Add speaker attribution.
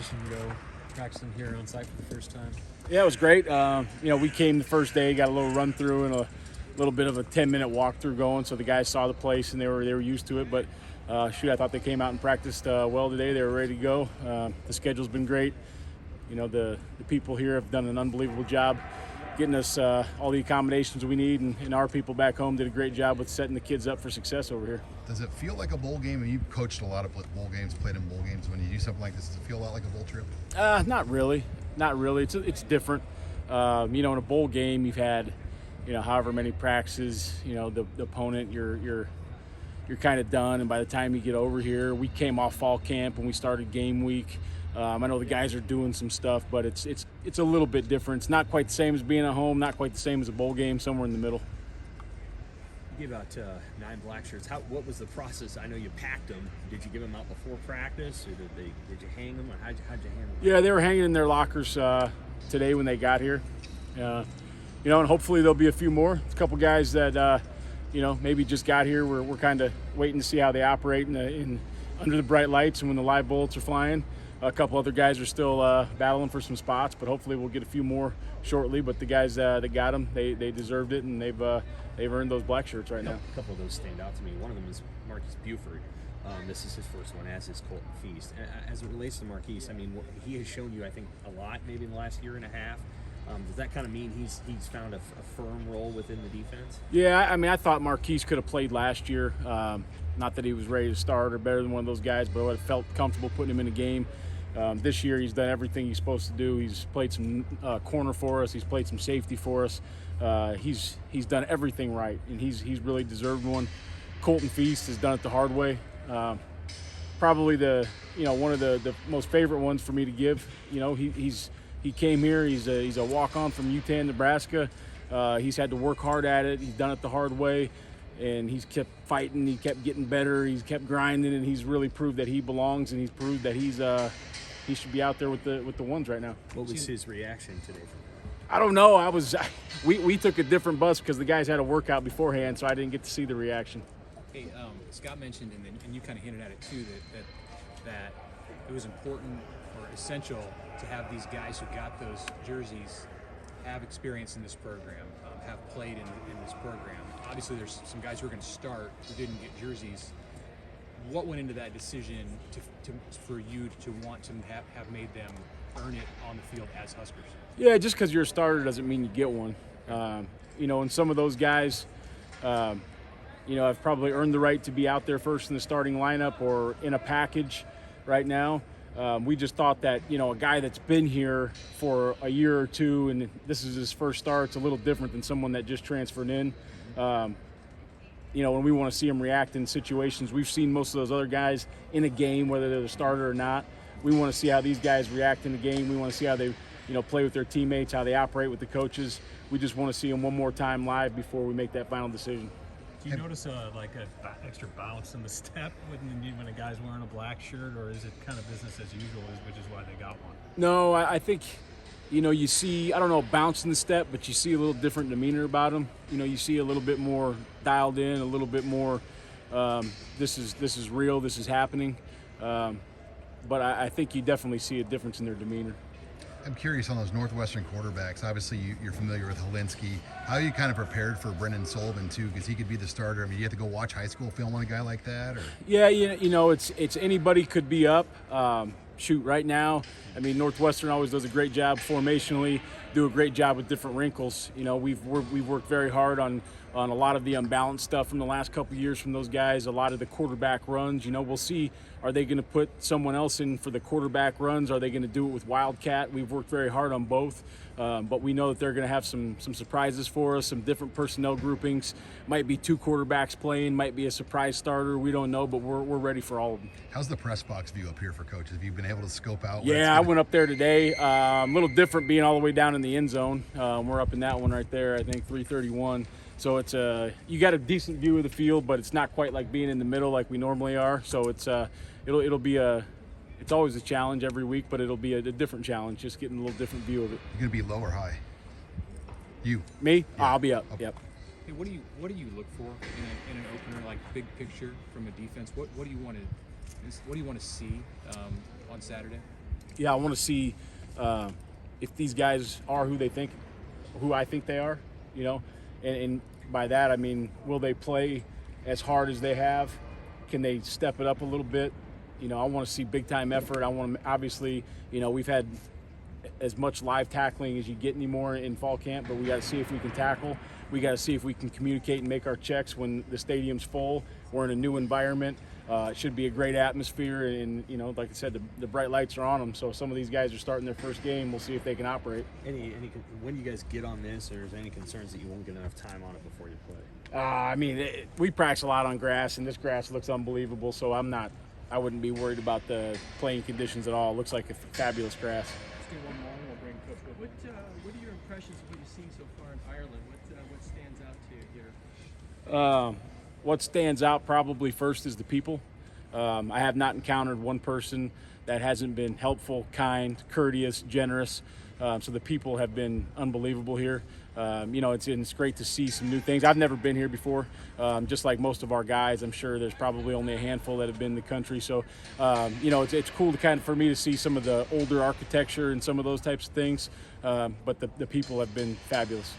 Speaker 1: sensation to go practicing here on site for the first time?
Speaker 2: Yeah, it was great. We came the first day, got a little run through and a little bit of a 10-minute walkthrough going, so the guys saw the place and they were used to it. But I thought they came out and practiced well today. They were ready to go. The schedule's been great. The people here have done an unbelievable job getting us all the accommodations we need, and our people back home did a great job with setting the kids up for success over here.
Speaker 3: Does it feel like a bowl game? And you've coached a lot of bowl games, played in bowl games. When you do something like this, does it feel a lot like a bowl trip?
Speaker 2: Not really. It's different. In a bowl game, you've had, however many practices. The opponent, you're kind of done, and by the time you get over here, we came off fall camp and we started game week. I know the guys are doing some stuff, but it's a little bit different. It's not quite the same as being at home, not quite the same as a bowl game, somewhere in the middle.
Speaker 4: You gave out 9 black shirts. What was the process? I know you packed them. Did you give them out before practice, or did you hang them? Or how'd you handle them?
Speaker 2: Yeah, they were hanging in their lockers today when they got here. And hopefully there'll be a few more. A couple guys that maybe just got here. We're kind of waiting to see how they operate in under the bright lights and when the live bullets are flying. A couple other guys are still battling for some spots, but hopefully we'll get a few more shortly. But the guys that got them, they deserved it, and they've earned those black shirts right now.
Speaker 4: A couple of those stand out to me. One of them is Marquise Buford. This is his first one, as is Colton Feast. As it relates to Marquise, he has shown you, I think, a lot maybe in the last year and a half. Does that kind of mean he's found a firm role within the defense?
Speaker 2: Yeah, I thought Marquise could have played last year. Not that he was ready to start or better than one of those guys, but I would have felt comfortable putting him in a game. This year he's done everything he's supposed to do. He's played some corner for us. He's played some safety for us. He's done everything right, and he's really deserved one. Colton Feast has done it the hard way. Probably one of the most favorite ones for me to give. He came here. He's a walk-on from Utah, Nebraska. He's had to work hard at it. He's done it the hard way, and he's kept fighting. He kept getting better. He's kept grinding, and he's really proved that he belongs, and he's proved that he should be out there with the ones right now.
Speaker 4: What was his reaction today?
Speaker 2: I don't know. We took a different bus because the guys had a workout beforehand, so I didn't get to see the reaction.
Speaker 5: Hey, Scott mentioned, and you kind of hinted at it too, that it was important or essential to have these guys who got those jerseys have experience in this program, have played in this program. Obviously, there's some guys who are going to start who didn't get jerseys. What went into that decision for you to want to have made them earn it on the field as Huskers?
Speaker 2: Yeah, just because you're a starter doesn't mean you get one. And some of those guys, have probably earned the right to be out there first in the starting lineup or in a package right now. We just thought that, a guy that's been here for a year or two and this is his first start, it's a little different than someone that just transferred in. When we want to see him react in situations, we've seen most of those other guys in a game, whether they're the starter or not. We want to see how these guys react in the game. We want to see how they, play with their teammates, how they operate with the coaches. We just want to see them one more time live before we make that final decision.
Speaker 1: Do you notice an extra bounce in the step when a guy's wearing a black shirt, or is it kind of business as usual, which is why they got one?
Speaker 2: No, I think, you see, I don't know, bounce in the step, but you see a little different demeanor about him. You see a little bit more dialed in, a little bit more, this is real, this is happening. But I think you definitely see a difference in their demeanor.
Speaker 3: I'm curious on those Northwestern quarterbacks. Obviously, you're familiar with Helinski. How are you kind of prepared for Brendan Sullivan, too? Because he could be the starter. You have to go watch high school film on a guy like that? Or?
Speaker 2: Yeah, it's anybody could be up. Right now, Northwestern always does a great job formationally, do a great job with different wrinkles. We've worked very hard on a lot of the unbalanced stuff from the last couple of years from those guys, a lot of the quarterback runs. We'll see, are they going to put someone else in for the quarterback runs? Are they going to do it with Wildcat? We've worked very hard on both, but we know that they're going to have some surprises for us, some different personnel groupings. Might be 2 quarterbacks playing, might be a surprise starter. We don't know, but we're ready for all of them.
Speaker 3: How's the press box view up here for coaches? Have you been able to scope out?
Speaker 2: Yeah, I went up there today. A little different being all the way down in the end zone. We're up in that one right there, I think 331. So it's you got a decent view of the field, but it's not quite like being in the middle like we normally are. So it's it's always a challenge every week, but it'll be a different challenge, just getting a little different view of it.
Speaker 3: You're gonna be low or high? You?
Speaker 2: Me?
Speaker 3: Yeah.
Speaker 2: I'll be up. Yep.
Speaker 5: Hey, what do you look for in an opener, like big picture from a defense? What do you want to see on Saturday?
Speaker 2: yeah, I want to see if these guys are who I think they are, you know, and by that I mean, will they play as hard as they have? Can they step it up a little bit? You know, I want to see big time effort. I want to, obviously, you know, we've had as much live tackling as you get anymore in fall camp, but we got to see if we can tackle. We got to see if we can communicate and make our checks when the stadium's full. We're in a new environment. It should be a great atmosphere, and you know, like I said, the bright lights are on them. So some of these guys are starting their first game. We'll see if they can operate.
Speaker 4: When you guys get on this, or is there any concerns that you won't get enough time on it before you play?
Speaker 2: I mean, we practice a lot on grass, and this grass looks unbelievable. So I wouldn't be worried about the playing conditions at all. It looks like a fabulous grass.
Speaker 6: Let's do one more, and we'll bring Coach Wood. What are your impressions of what you've seen so far in Ireland? What stands out to you here?
Speaker 2: What stands out probably first is the people. I have not encountered one person that hasn't been helpful, kind, courteous, generous. So the people have been unbelievable here. You know, it's great to see some new things. I've never been here before. Just like most of our guys, I'm sure there's probably only a handful that have been in the country. So, you know, it's cool for me to see some of the older architecture and some of those types of things. But the people have been fabulous.